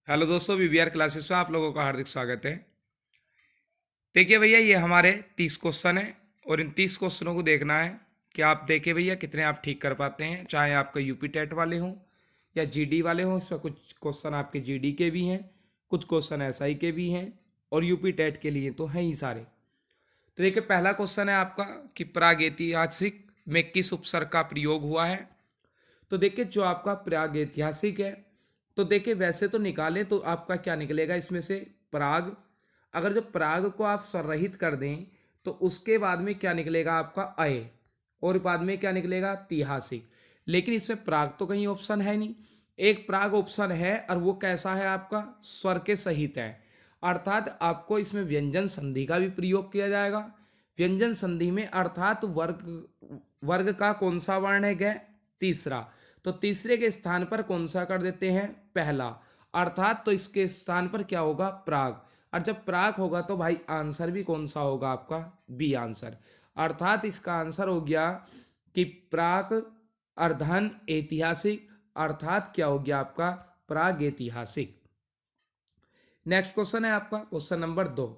Hello दोस्तों, VVR classes में आप लोगों का हार्दिक स्वागत है। देखिए भैया, ये हमारे 30 क्वेश्चन है और इन 30 क्वेश्चनों को देखना है कि आप देखिए भैया कितने आप ठीक कर पाते हैं। चाहे आपका यूपी टेट वाले हों या जीडी वाले हों, इसमें कुछ क्वेश्चन आपके जीडी के भी हैं, कुछ क्वेश्चन एसआई के भी हैं और यूपी टेट के लिए तो हैं ही सारे। तो देखिए, पहला क्वेश्चन है आपका कि प्रागैतिहासिक में किस उपसर्ग का प्रयोग हुआ है। तो देखिए, जो आपका प्रागैतिहासिक है, तो देखिए वैसे तो निकालें तो आपका क्या निकलेगा इसमें से, प्राग। अगर जो प्राग को आप स्वरहित कर दें तो उसके बाद में क्या निकलेगा आपका अय, और बाद में क्या निकलेगा तिहासिक। लेकिन इसमें प्राग तो कहीं ऑप्शन है नहीं। एक प्राग ऑप्शन है और वो कैसा है आपका, स्वर के सहित है, अर्थात आपको इसमें व्यंजन संधि का भी प्रयोग किया जाएगा। व्यंजन संधि में अर्थात वर्ग वर्ग का कौन सा वर्ण है, गए तीसरा, तो तीसरे के स्थान पर कौन सा कर देते हैं, पहला, अर्थात तो इसके स्थान पर क्या होगा, प्राग। और जब प्राग होगा तो भाई आंसर भी कौन सा होगा आपका, बी आंसर। अर्थात इसका आंसर हो गया कि प्राग अर्धन ऐतिहासिक, अर्थात क्या हो गया आपका, प्राग ऐतिहासिक। नेक्स्ट क्वेश्चन है आपका क्वेश्चन नंबर 2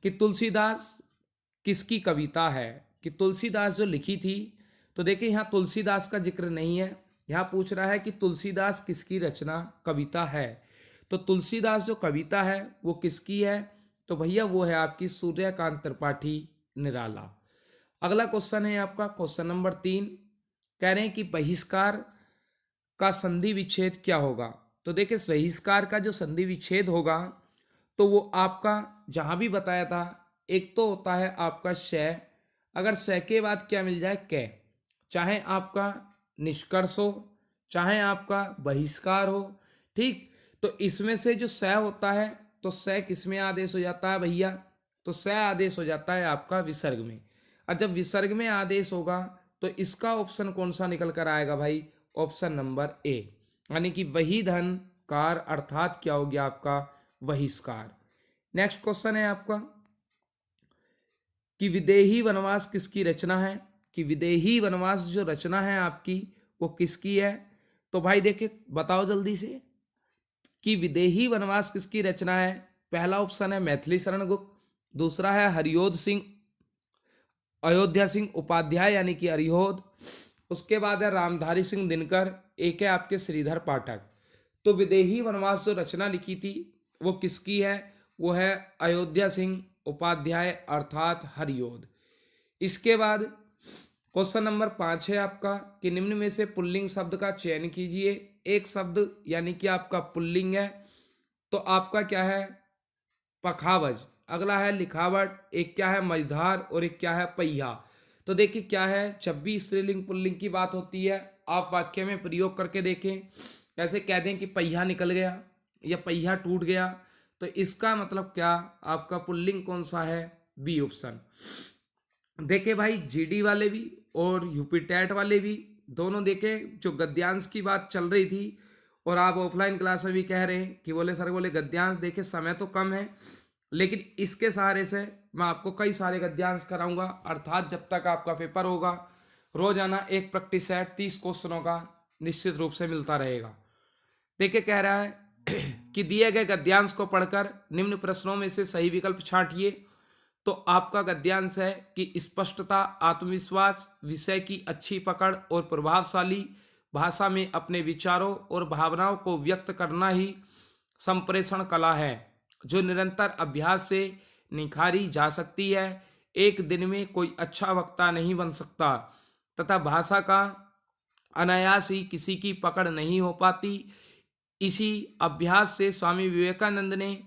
कि तुलसीदास किसकी कविता है। कि तुलसीदास जो लिखी थी, तो देखिए यहाँ तुलसीदास का जिक्र नहीं है, यहाँ पूछ रहा है कि तुलसीदास किसकी रचना कविता है। तो तुलसीदास जो कविता है वो किसकी है, तो भैया वो है आपकी सूर्यकांत त्रिपाठी निराला। अगला क्वेश्चन है आपका क्वेश्चन नंबर 3, कह रहे हैं कि बहिष्कार का संधि विच्छेद क्या होगा। तो देखिए, बहिष्कार का जो संधि विच्छेद होगा तो वो आपका जहां भी बताया था, एक तो होता है आपका शय, अगर शय के बाद क्या मिल जाए, कै, चाहे आपका निष्कर्ष हो चाहे आपका बहिष्कार हो, ठीक। तो इसमें से जो स होता है, तो स किस में आदेश हो जाता है भैया, तो स आदेश हो जाता है आपका विसर्ग में। और जब विसर्ग में आदेश होगा तो इसका ऑप्शन कौन सा निकल कर आएगा भाई, ऑप्शन नंबर ए, यानी कि वही धन कार, अर्थात क्या हो गया आपका बहिष्कार। नेक्स्ट क्वेश्चन है आपका कि विदेही वनवास किसकी रचना है। कि विदेही वनवास जो रचना है आपकी वो किसकी है, तो भाई देखिए बताओ जल्दी से कि विदेही वनवास किसकी रचना है। पहला ऑप्शन है मैथिली शरण गुप्त, दूसरा है हरियोध सिंह, अयोध्या सिंह उपाध्याय यानी कि अरिहोद, उसके बाद है रामधारी सिंह दिनकर, एक है आपके श्रीधर पाठक। तो विदेही वनवास जो रचना लिखी थी वो किसकी है, वो है अयोध्या सिंह उपाध्याय अर्थात हरियोध। इसके बाद क्वेश्चन नंबर 5 है आपका कि निम्न में से पुल्लिंग शब्द का चयन कीजिए। एक शब्द यानी कि आपका पुल्लिंग है, तो आपका क्या है, पखावज, अगला है लिखावट, एक क्या है मझधार और एक क्या है पहिया। तो देखिए क्या है, जब भी स्त्रीलिंग पुल्लिंग की बात होती है आप वाक्य में प्रयोग करके देखें। ऐसे कह दें कि पहिया निकल गया या पहिया टूट गया, तो इसका मतलब क्या, आपका पुल्लिंग कौन सा है, बी ऑप्शन। देखे भाई, जीडी वाले भी और यूपी टेट वाले भी दोनों देखे, जो गद्यांश की बात चल रही थी और आप ऑफलाइन क्लास में भी कह रहे हैं कि बोले सर बोले गद्यांश, देखे समय तो कम है लेकिन इसके सहारे से मैं आपको कई सारे गद्यांश कराऊंगा। अर्थात जब तक आपका पेपर होगा रोजाना एक प्रैक्टिस सेट 30 क्वेश्चनों का निश्चित रूप से मिलता रहेगा। देखिए कह रहा है कि दिए गए गद्यांश को पढ़कर निम्न प्रश्नों में से सही विकल्प छांटिए। तो आपका गद्यांश है कि स्पष्टता, आत्मविश्वास, विषय की अच्छी पकड़ और प्रभावशाली भाषा में अपने विचारों और भावनाओं को व्यक्त करना ही संप्रेषण कला है, जो निरंतर अभ्यास से निखारी जा सकती है। एक दिन में कोई अच्छा वक्ता नहीं बन सकता तथा भाषा का अनायास ही किसी की पकड़ नहीं हो पाती। इसी अभ्यास से स्वामी विवेकानंद ने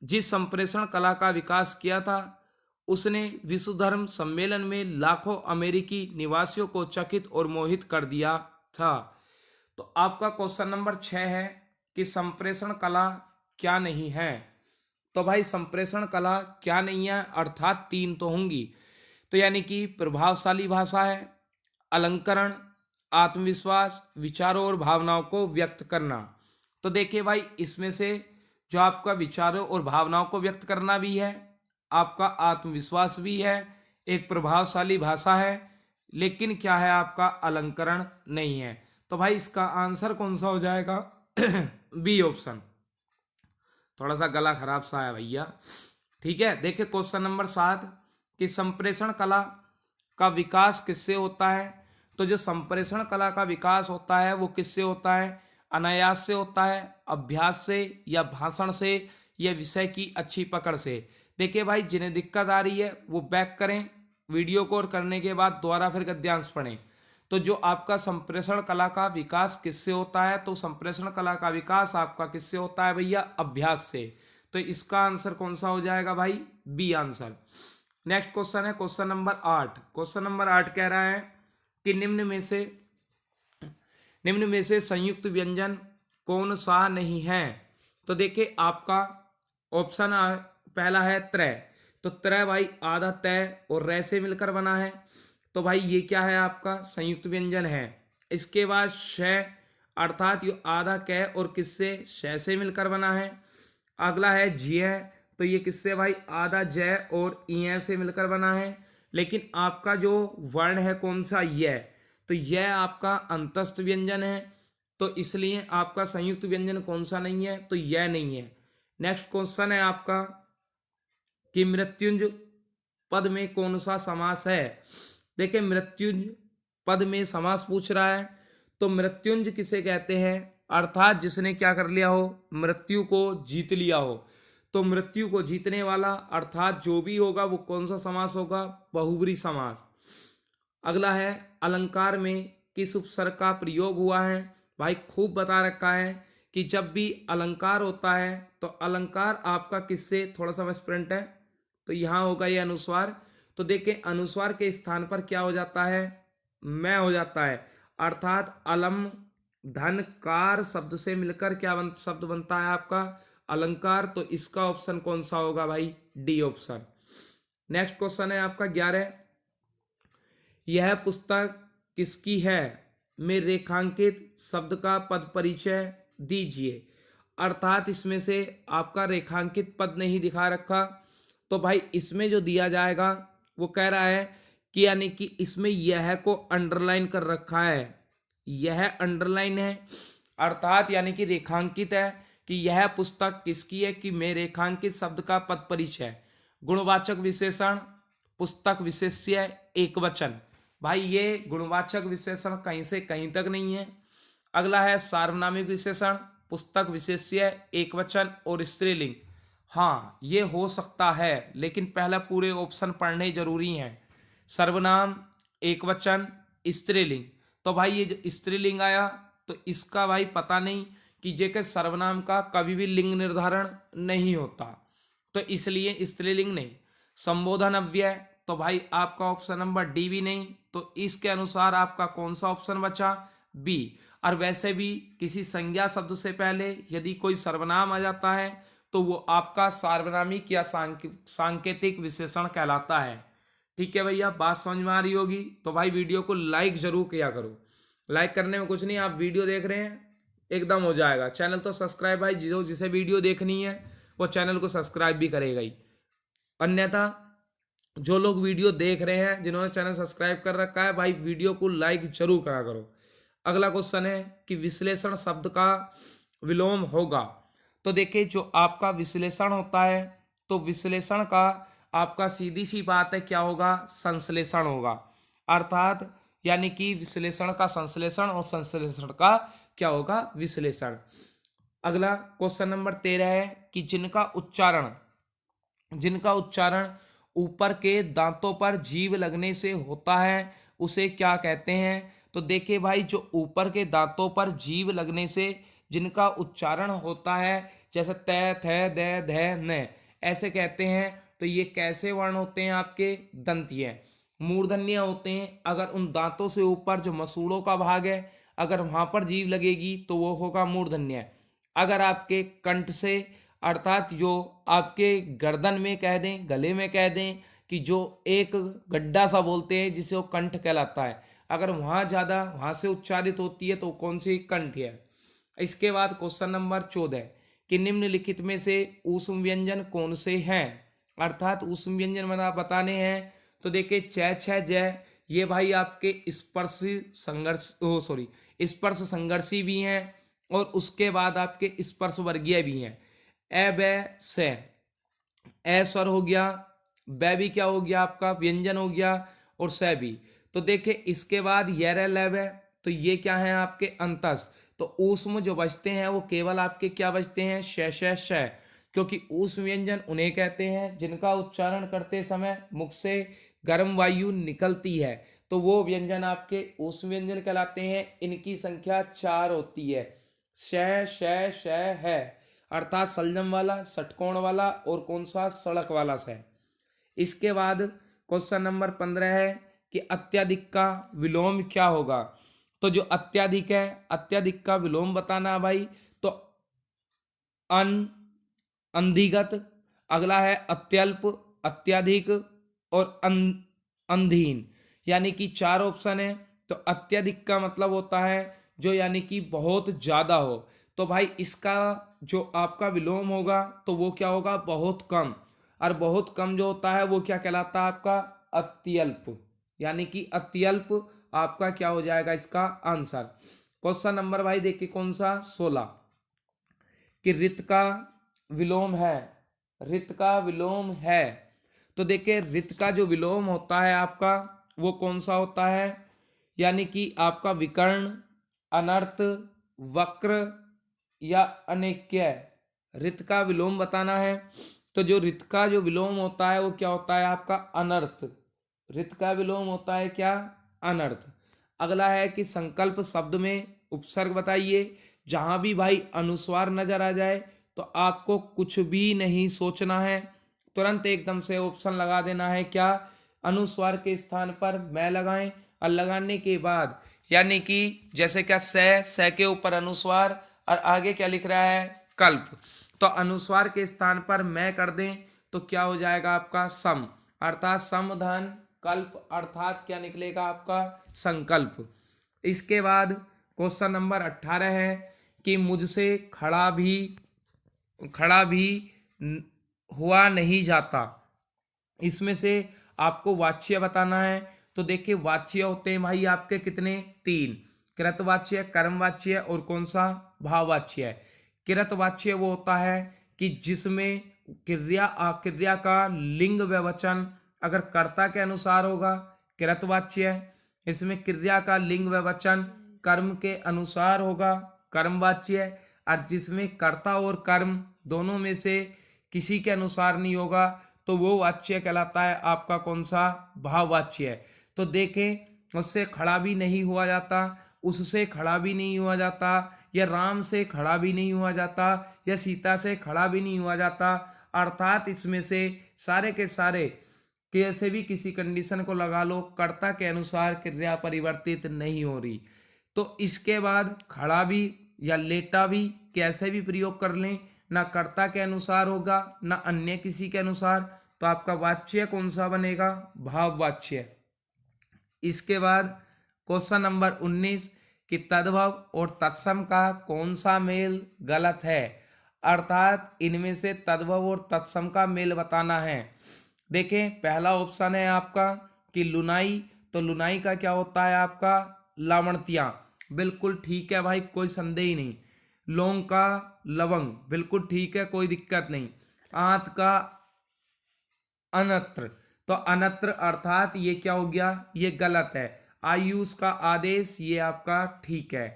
जिस संप्रेषण कला का विकास किया था, उसने विश्व धर्म सम्मेलन में लाखों अमेरिकी निवासियों को चकित और मोहित कर दिया था। तो आपका क्वेश्चन नंबर 6 है कि संप्रेषण कला क्या नहीं है। तो भाई संप्रेषण कला क्या नहीं है, अर्थात 3 तो होंगी। तो यानी कि प्रभावशाली भाषा है, अलंकरण, आत्मविश्वास, विचारों और भावनाओं को व्यक्त करना। तो देखिए भाई, इसमें से जो आपका विचारों और भावनाओं को व्यक्त करना भी है, आपका आत्मविश्वास भी है, एक प्रभावशाली भाषा है, लेकिन क्या है आपका अलंकरण नहीं है। तो भाई इसका आंसर कौन सा हो जाएगा, बी ऑप्शन। थोड़ा सा गला खराब सा है भैया। ठीक है, देखिए क्वेश्चन नंबर 7 कि संप्रेषण कला का विकास किससे होता है। तो जो संप्रेषण कला का विकास होता है वो किससे होता है? अनायास से होता है, अभ्यास से, या भाषण से, या विषय की अच्छी पकड़ से। देखिए भाई, जिन्हें दिक्कत आ रही है वो बैक करें वीडियो को और करने के बाद दोबारा फिर गद्यांश पढ़ें। तो जो आपका संप्रेषण कला का विकास किससे होता है, तो संप्रेषण कला का विकास आपका किससे होता है भैया? अभ्यास से। तो इसका आंसर कौन सा हो जाएगा भाई? B answer. नेक्स्ट क्वेश्चन है क्वेश्चन नंबर 8। क्वेश्चन नंबर 8 कह रहा है कि निम्न में से संयुक्त व्यंजन कौन सा नहीं है। तो देखिए आपका ऑप्शन पहला है त्रय। तो त्रय भाई आधा तय और रै से मिलकर बना है, तो भाई ये क्या है? आपका संयुक्त व्यंजन है। इसके बाद श, अर्थात ये आधा कै और किससे? श से मिलकर बना है। अगला है ज्य, तो ये किससे भाई? आधा जय और इ से मिलकर बना है। लेकिन आपका जो वर्ण है कौन सा? यह। तो यह आपका अंतस्थ व्यंजन है, तो इसलिए आपका संयुक्त व्यंजन कौन सा नहीं है? तो यह नहीं है। नेक्स्ट क्वेश्चन है आपका कि मृत्युंज पद में कौन सा समास है। देखिए मृत्युंज पद में समास पूछ रहा है, तो मृत्युंज किसे कहते हैं? अर्थात जिसने क्या कर लिया हो? मृत्यु को जीत लिया हो। तो मृत्यु को जीतने वाला अर्थात जो भी होगा वो कौन सा समास होगा? बहुब्री समास। अगला है अलंकार में किस उपसर्ग का प्रयोग हुआ है। भाई खूब बता रखा है कि जब भी अलंकार होता है तो अलंकार आपका किससे? थोड़ा सा स्प्रिंट है, तो यहाँ होगा ये अनुस्वार। तो देखिए अनुस्वार के स्थान पर क्या हो जाता है? मैं हो जाता है। अर्थात अलम धन कार शब्द से मिलकर क्या शब्द बनता है आपका? अलंकार। तो इसका ऑप्शन कौन सा होगा भाई? D option. नेक्स्ट क्वेश्चन है आपका 11। यह पुस्तक किसकी है में रेखांकित शब्द का पद परिचय दीजिए। अर्थात इसमें से आपका रेखांकित पद नहीं दिखा रखा, तो भाई इसमें जो दिया जाएगा वो कह रहा है कि यानी कि इसमें यह को अंडरलाइन कर रखा है। यह अंडरलाइन है, अर्थात यानी कि रेखांकित है कि यह पुस्तक किसकी है, कि में रेखांकित शब्द का पद परिचय। गुणवाचक विशेषण पुस्तक विशेष्य एक वचन। भाई ये गुणवाचक विशेषण कहीं से कहीं तक नहीं है। अगला है सार्वनामिक विशेषण पुस्तक विशेष्य एक वचन और स्त्रीलिंग। हाँ ये हो सकता है, लेकिन पहला पूरे ऑप्शन पढ़ने जरूरी हैं। सर्वनाम एक वचन स्त्रीलिंग। तो भाई ये जो स्त्रीलिंग आया तो इसका भाई पता नहीं कि जेके सर्वनाम का कभी भी लिंग निर्धारण नहीं होता, तो इसलिए स्त्रीलिंग नहीं। संबोधन अव्यय, तो भाई आपका ऑप्शन नंबर डी भी नहीं। तो इसके अनुसार आपका कौन सा ऑप्शन बचा? बी। और वैसे भी किसी संज्ञा शब्द से पहले यदि कोई सर्वनाम आ जाता है तो वो आपका सार्वनामिक या सांकेतिक विशेषण कहलाता है। ठीक है भैया, बात समझ में आ रही होगी। तो भाई वीडियो को लाइक जरूर किया करो। लाइक करने में कुछ नहीं, आप वीडियो देख रहे हैं एकदम हो जाएगा। चैनल तो सब्सक्राइब भाई, जिसे वीडियो देखनी है वो चैनल को सब्सक्राइब भी करेगा ही। अन्यथा जो लोग वीडियो देख रहे हैं जिन्होंने चैनल सब्सक्राइब कर रखा है भाई वीडियो को लाइक जरूर करा करो। अगला क्वेश्चन है कि विश्लेषण शब्द का विलोम होगा। तो देखिए जो आपका विश्लेषण होता है तो विश्लेषण का आपका सीधी सी बात है क्या होगा? संश्लेषण होगा। अर्थात यानी कि विश्लेषण का संश्लेषण और संश्लेषण का क्या होगा? विश्लेषण। अगला क्वेश्चन नंबर 13 है कि जिनका उच्चारण ऊपर के दांतों पर जीभ लगने से होता है उसे क्या कहते हैं। तो देखिए भाई जो ऊपर के दांतों पर जीभ लगने से जिनका उच्चारण होता है जैसे त थ द ध न ऐसे कहते हैं, तो ये कैसे वर्ण होते हैं? आपके दंतीय मूर्धन्य होते हैं। अगर उन दांतों से ऊपर जो मसूड़ों का भाग है अगर वहां पर जीभ लगेगी तो वो होगा मूर्धन्य। अगर आपके कंठ से अर्थात जो आपके गर्दन में कह दें, गले में कह दें कि जो एक गड्ढा सा बोलते हैं जिसे वो कंठ कहलाता है, अगर वहाँ ज़्यादा वहाँ से उच्चारित होती है तो कौन सी कंठ है। इसके बाद क्वेश्चन नंबर 14 कि निम्नलिखित में से ऊष्म व्यंजन कौन से हैं। अर्थात ऊष्म व्यंजन बताने हैं। तो देखिए च छ जय ये भाई आपके स्पर्श संघर्षी भी हैं और उसके बाद आपके स्पर्श वर्गीय भी हैं। ए बै से, ए स्वर हो गया, बै भी क्या हो गया आपका व्यंजन हो गया, और से भी। तो देखिए इसके बाद यर लैब है, तो ये क्या है आपके अंतस। तो ऊष्म जो बचते हैं वो केवल आपके क्या बचते हैं, श, क्योंकि ऊष्म व्यंजन उन्हें कहते हैं जिनका उच्चारण करते समय मुख से गर्म वायु निकलती है, तो वो व्यंजन आपके ऊष्म व्यंजन कहलाते हैं। इनकी संख्या 4 होती है, श है, अर्थात संलग्न वाला, षटकोण वाला, और कौन सा, सड़क वाला से। इसके बाद क्वेश्चन नंबर 15 है कि अत्यधिक का विलोम क्या होगा। तो जो अत्यधिक है, अत्यधिक का विलोम बताना है भाई। तो अन, अंधिगत, अगला है अत्यल्प, अत्यधिक, और अंधीन, यानी कि 4 ऑप्शन है। तो अत्यधिक का मतलब होता है जो यानी कि बहुत ज्यादा हो। तो भाई इसका जो आपका विलोम होगा तो वो क्या होगा, बहुत कम। और बहुत कम जो होता है वो क्या कहलाता है आपका, अत्यल्प, यानी कि अत्यल्प आपका क्या हो जाएगा इसका आंसर। क्वेश्चन नंबर भाई देखिए कौन सा, 16, कि रित का विलोम है, रित का विलोम है। तो देखिए रित का जो विलोम होता है आपका वो कौन सा होता है, यानी कि आपका विकर्ण, अनर्थ, वक्र या अनेक्य। रित का विलोम बताना है। तो जो रित का जो विलोम होता है वो क्या होता है आपका, अनर्थ। रित का विलोम होता है क्या, अनर्थ। अगला है कि संकल्प शब्द में उपसर्ग बताइए। जहां भी भाई अनुस्वार नजर आ जाए तो आपको कुछ भी नहीं सोचना है, तुरंत एकदम से ऑप्शन लगा देना है। क्या, अनुस्वार के स्थान पर मैं लगाएं, और लगाने के बाद यानी कि जैसे क्या से के ऊपर अनुस्वार, और आगे क्या लिख रहा है, कल्प। तो अनुस्वार के स्थान पर मैं कर दें तो क्या हो जाएगा आपका सम, अर्थात समधन कल्प, अर्थात क्या निकलेगा आपका संकल्प। इसके बाद क्वेश्चन नंबर 18 है कि मुझसे खड़ा भी हुआ नहीं जाता। इसमें से आपको वाच्य बताना है। तो देखिए वाच्य होते हैं भाई आपके कितने, 3, कृतवाच्य, कर्मवाच्य, और कौन सा, भाववाच्य। कृतवाच्य वो होता है कि जिसमें क्रिया अक्रिया का लिंग व्यवचन अगर कर्ता के अनुसार होगा, कृतवाच्य। इसमें क्रिया का लिंग व्यवचन कर्म के अनुसार होगा, कर्मवाच्य। और जिसमें कर्ता और कर्म दोनों में से किसी के अनुसार नहीं होगा तो वो वाच्य कहलाता है आपका कौन सा, भाववाच्य। तो देखें उससे खड़ा भी नहीं हुआ जाता, उससे खड़ा भी नहीं हुआ जाता, या राम से खड़ा भी नहीं हुआ जाता, या सीता से खड़ा भी नहीं हुआ जाता। अर्थात इसमें से सारे के सारे कैसे भी किसी कंडीशन को लगा लो, कर्ता के अनुसार क्रिया परिवर्तित नहीं हो रही। तो इसके बाद खड़ा भी या लेटा भी कैसे भी प्रयोग कर लें, ना कर्ता के अनुसार होगा ना अन्य किसी के अनुसार, तो आपका वाच्य कौन सा बनेगा, भाववाच्य। इसके बाद क्वेश्चन नंबर 19 कि तद्भव और तत्सम का कौन सा मेल गलत है, अर्थात इनमें से तद्भव और तत्सम का मेल बताना है। देखें पहला ऑप्शन है आपका कि लुनाई। तो लुनाई का क्या होता है आपका, लावणतिया, बिल्कुल ठीक है भाई, कोई संदेह ही नहीं। लौंग का लवंग, बिल्कुल ठीक है, कोई दिक्कत नहीं। आंत का अनत्र, तो अनत्र अर्थात ये क्या हो गया, ये गलत है। आयुष का आदेश, ये आपका ठीक है।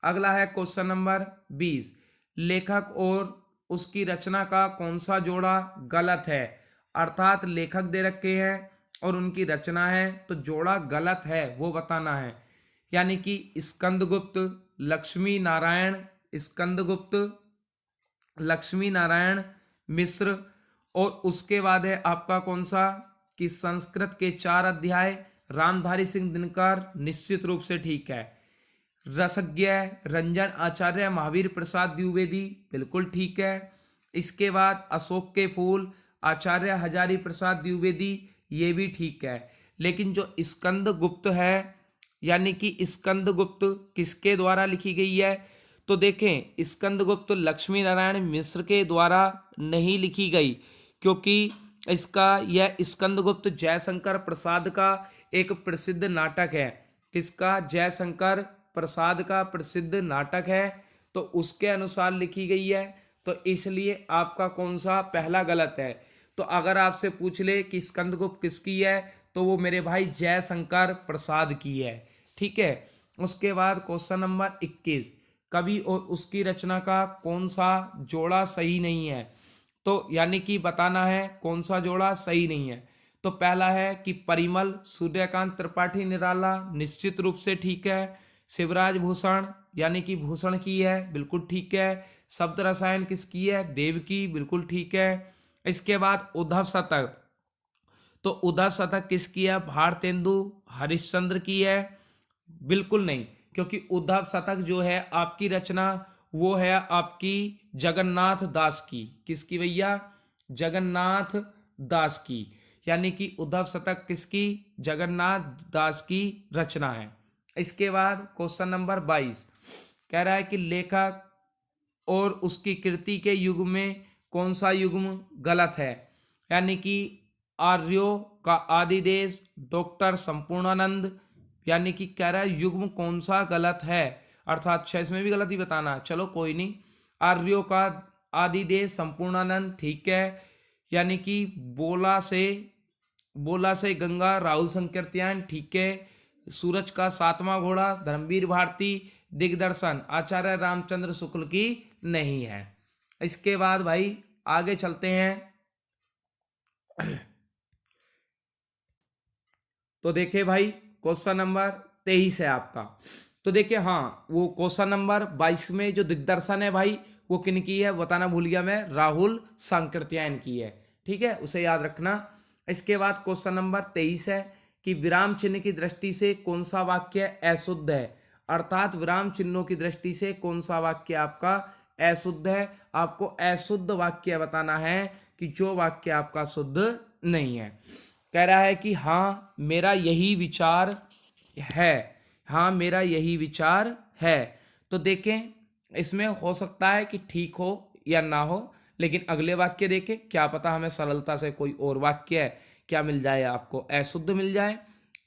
अगला है क्वेश्चन नंबर 20, लेखक और उसकी रचना का कौन सा जोड़ा गलत है, अर्थात लेखक दे रखे हैं और उनकी रचना है तो जोड़ा गलत है वो बताना है। यानी कि स्कंदगुप्त, लक्ष्मी नारायण, स्कंदगुप्त, लक्ष्मी नारायण मिश्र, और उसके बाद है आपका कौन सा कि संस्कृत के 4 अध्याय, रामधारी सिंह दिनकर, निश्चित रूप से ठीक है। रसज्ञ, रंजन आचार्य, महावीर प्रसाद द्विवेदी, बिल्कुल ठीक है। इसके बाद अशोक के फूल, आचार्य हजारी प्रसाद द्विवेदी, ये भी ठीक है। लेकिन जो स्कंद गुप्त है, यानी कि स्कंद गुप्त किसके द्वारा लिखी गई है, तो देखें स्कंद गुप्त लक्ष्मी नारायण मिश्र के द्वारा नहीं लिखी गई, क्योंकि इसका यह स्कंद गुप्त जयशंकर प्रसाद का एक प्रसिद्ध नाटक है। किसका, जयशंकर प्रसाद का प्रसिद्ध नाटक है। तो उसके अनुसार लिखी गई है, तो इसलिए आपका कौन सा पहला गलत है। तो अगर आपसे पूछ ले कि स्कंदगुप्त किसकी है, तो वो मेरे भाई जयशंकर प्रसाद की है। ठीक है। उसके बाद क्वेश्चन नंबर 21, कवि और उसकी रचना का कौन सा जोड़ा सही नहीं है। तो यानी कि बताना है कौन सा जोड़ा सही नहीं है। तो पहला है कि परिमल सूर्यकांत त्रिपाठी निराला, निश्चित रूप से ठीक है। शिवराज भूषण यानी कि भूषण की है, बिल्कुल ठीक है। शब्द रसायन किसकी है, देव की, बिल्कुल ठीक है। इसके बाद उद्धव शतक, तो उद्धव शतक किसकी है, भारतेंदु हरिश्चंद्र की है, बिल्कुल नहीं, क्योंकि उद्धव शतक जो है आपकी रचना वो है आपकी जगन्नाथ दास की। किसकी भैया, जगन्नाथ दास की। यानी कि उद्धव शतक किसकी, जगन्नाथ दास की रचना है। इसके बाद क्वेश्चन नंबर 22 कह रहा है कि लेखक और उसकी कृति के युग में कौन सा युग्म गलत है। यानी कि आर्यों का आदिदेश, डॉक्टर संपूर्णानंद, यानी कि कह रहा है युग्म कौन सा गलत है, अर्थात अच्छा इसमें भी गलत ही बताना है, चलो कोई नहीं। आर्यों का आदिदेश संपूर्णानंद ठीक है। यानी कि बोला से गंगा राहुल संकीर्तन ठीक है। सूरज का सातवां घोड़ा धर्मवीर भारती, दिग्दर्शन आचार्य रामचंद्र शुक्ल की नहीं है। इसके बाद भाई आगे चलते हैं। तो देखिए भाई क्वेश्चन नंबर 23 है आपका। तो देखिए हाँ, वो क्वेश्चन नंबर 22 में जो दिग्दर्शन है भाई वो किन की है बताना भूल गया मैं, राहुल सांकृत्यायन की है। ठीक है, उसे याद रखना। इसके बाद क्वेश्चन नंबर 23 है कि विराम चिन्ह की दृष्टि से कौन सा वाक्य अशुद्ध है, अर्थात विराम चिन्हों की दृष्टि से कौन सा वाक्य आपका अशुद्ध है। आपको अशुद्ध वाक्य बताना है कि जो वाक्य आपका शुद्ध नहीं है। कह रहा है कि हाँ मेरा यही विचार है, हाँ मेरा यही विचार है। तो देखें इसमें हो सकता है कि ठीक हो या ना हो, लेकिन अगले वाक्य देखें, क्या पता हमें सरलता से कोई और वाक्य क्या मिल जाए, आपको अशुद्ध मिल जाए।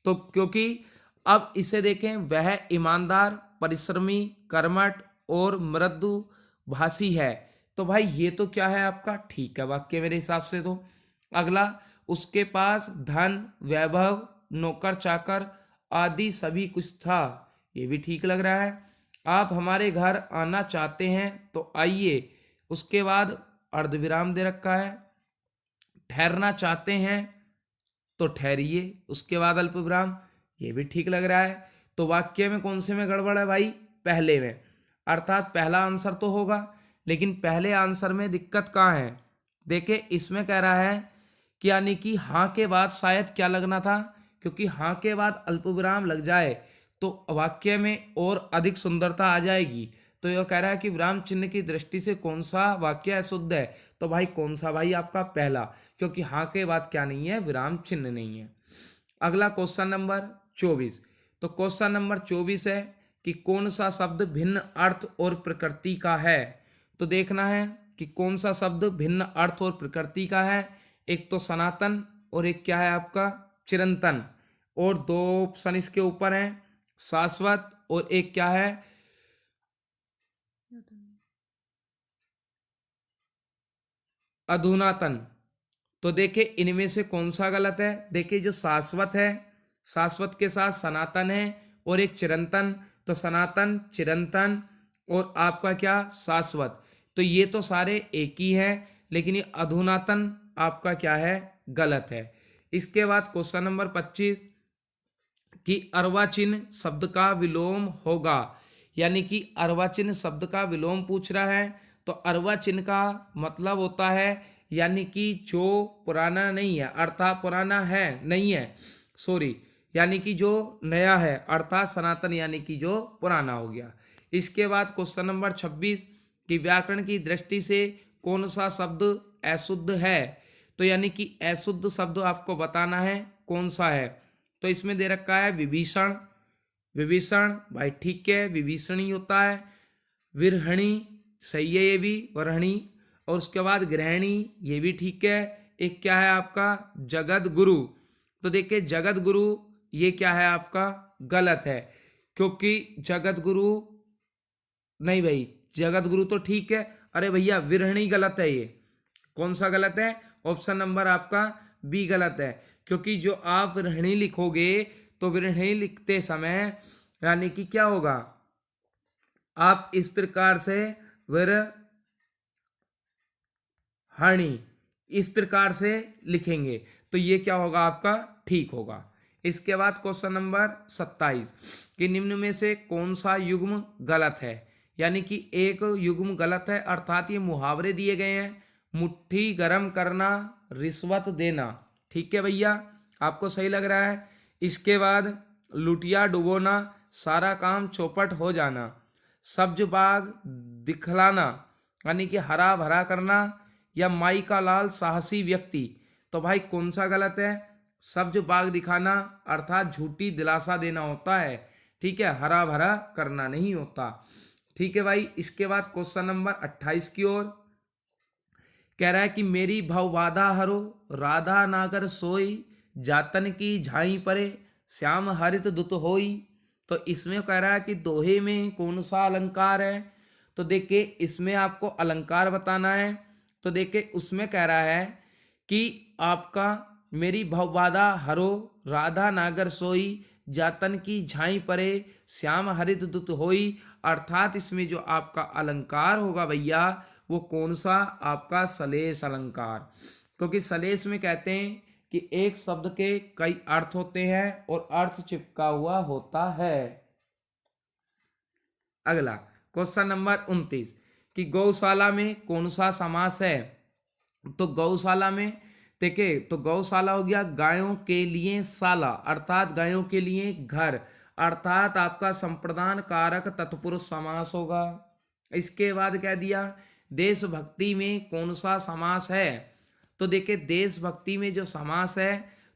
तो क्योंकि अब इसे देखें, वह ईमानदार, परिश्रमी, कर्मठ और मृदु भाषी है। तो भाई ये तो क्या है आपका ठीक है वाक्य मेरे हिसाब से। तो अगला, उसके पास धन, वैभव, नौकर चाकर आदि सभी कुछ था, ये भी ठीक लग रहा है। आप हमारे घर आना चाहते हैं तो आइए। उसके बाद अर्धविराम दे रखा है। ठहरना चाहते हैं तो ठहरिए, उसके बाद अल्प विराम, ये भी ठीक लग रहा है। तो वाक्य में कौन से में गड़बड़ है भाई, पहले में, अर्थात पहला आंसर तो होगा, लेकिन पहले आंसर में दिक्कत कहाँ है। देखिए इसमें कह रहा है कि यानी कि हाँ के बाद शायद क्या लगना था, क्योंकि हाँ के बाद अल्प विराम लग जाए तो वाक्य में और अधिक सुंदरता आ जाएगी। तो यह कह रहा है कि विराम चिन्ह की दृष्टि से कौन सा वाक्य अशुद्ध है। तो भाई कौन सा भाई, आपका पहला, क्योंकि हाँ के बाद क्या नहीं है, विराम चिन्ह नहीं है। अगला क्वेश्चन नंबर 24। तो क्वेश्चन नंबर 24 है कि कौन सा शब्द भिन्न अर्थ और प्रकृति का है। तो देखना है कि कौन सा शब्द भिन्न अर्थ और प्रकृति का है। एक तो सनातन और एक क्या है आपका चिरंतन, और दो ऑप्शन इसके ऊपर हैं, शाश्वत और एक क्या है अधुनातन। तो देखिए इनमें से कौन सा गलत है। देखिए जो शाश्वत है, शाश्वत के साथ सनातन है और एक चिरंतन, तो सनातन, चिरंतन और आपका क्या शाश्वत, तो ये तो सारे एक ही है, लेकिन ये अधुनातन आपका क्या है, गलत है। इसके बाद क्वेश्चन नंबर 25 कि अर्वाचीन शब्द का विलोम होगा। यानी कि अर्वाचीन शब्द का विलोम पूछ रहा है। तो अर्वाचीन का मतलब होता है यानी कि जो पुराना नहीं है, अर्थात पुराना है नहीं है, सॉरी, यानी कि जो नया है, अर्थात सनातन यानी कि जो पुराना हो गया। इसके बाद क्वेश्चन नंबर 26 कि व्याकरण की दृष्टि से कौन सा शब्द अशुद्ध है। तो यानी कि अशुद्ध शब्द आपको बताना है कौन सा है। तो इसमें दे रखा है विभीषण, विभीषण भाई ठीक है, विभीषण ही होता है। विरहणी सही है, ये भी वरहणी। और उसके बाद गृहिणी, ये भी ठीक है। एक क्या है आपका जगत गुरु। तो देखिए जगत गुरु ये क्या है आपका गलत है, क्योंकि जगत गुरु नहीं भाई, जगत गुरु तो ठीक है, अरे भैया विरहणी गलत है। ये कौन सा गलत है? ऑप्शन नंबर आपका बी गलत है, क्योंकि जो आप विरहणी लिखोगे तो विरहणी लिखते समय यानी कि क्या होगा, आप इस प्रकार से विरहणी इस प्रकार से लिखेंगे तो ये क्या होगा आपका ठीक होगा। इसके बाद क्वेश्चन नंबर 27 कि निम्न में से कौन सा युग्म गलत है, यानी कि एक युग्म गलत है, अर्थात ये मुहावरे दिए गए हैं। मुट्ठी गरम करना, रिश्वत देना, ठीक है भैया, आपको सही लग रहा है। इसके बाद लुटिया डुबोना, सारा काम चौपट हो जाना, सब्ज बाग दिखलाना यानी कि हरा भरा करना, या माई का लाल साहसी व्यक्ति। तो भाई कौन सा गलत है? सब्ज बाग दिखाना अर्थात झूठी दिलासा देना होता है, ठीक है, हरा भरा करना नहीं होता, ठीक है भाई। इसके बाद क्वेश्चन नंबर 28 की ओर कह रहा है कि मेरी भवबाधा हरो, राधा नागर सोई, जातन की झाई परे, श्याम हरित दुत होई। तो इसमें कह रहा है कि दोहे में कौन सा अलंकार है, तो देखिए इसमें आपको अलंकार बताना है। तो देखिए उसमें कह रहा है कि आपका मेरी भवबाधा हरो, राधा नागर सोई, जातन की झाई परे, श्याम हरित दुत होई, अर्थात इसमें जो आपका अलंकार होगा भैया वो कौन सा, आपका सलेश अलंकार, क्योंकि सलेश में कहते हैं कि एक शब्द के कई अर्थ होते हैं और अर्थ चिपका हुआ होता है। अगला क्वेश्चन नंबर 29 कि गौशाला में कौन सा समास है। तो गौशाला में देखिए, तो गौशाला हो गया गायों के लिए शाला अर्थात गायों के लिए घर, अर्थात आपका संप्रदान कारक तत्पुरुष समास होगा। इसके बाद कह दिया देशभक्ति में कौन सा समास है। तो देखिए देशभक्ति में जो समास है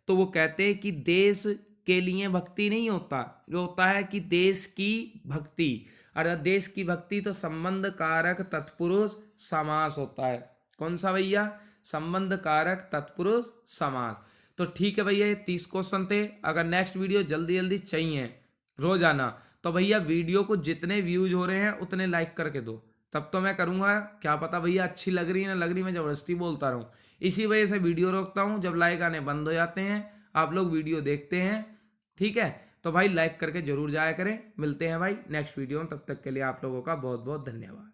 तो वो कहते हैं कि देश के लिए भक्ति नहीं होता, जो होता है कि देश की भक्ति, अर्थात देश की भक्ति तो संबंध कारक तत्पुरुष समास होता है। कौन सा भैया? संबंध कारक तत्पुरुष समास। तो ठीक है भैया, ये 30 क्वेश्चन थे। अगर नेक्स्ट वीडियो जल्दी जल्दी चाहिए रोजाना तो भैया वीडियो को जितने व्यूज हो रहे हैं उतने लाइक करके दो, तब तो मैं करूँगा। क्या पता भैया अच्छी लग रही है ना लग रही, मैं जबरदस्ती बोलता रहूँ, इसी वजह से वीडियो रोकता हूँ। जब लाइक आने बंद हो जाते हैं आप लोग वीडियो देखते हैं, ठीक है, तो भाई लाइक करके जरूर जाया करें। मिलते हैं भाई नेक्स्ट वीडियो में, तब तक के लिए आप लोगों का बहुत बहुत धन्यवाद।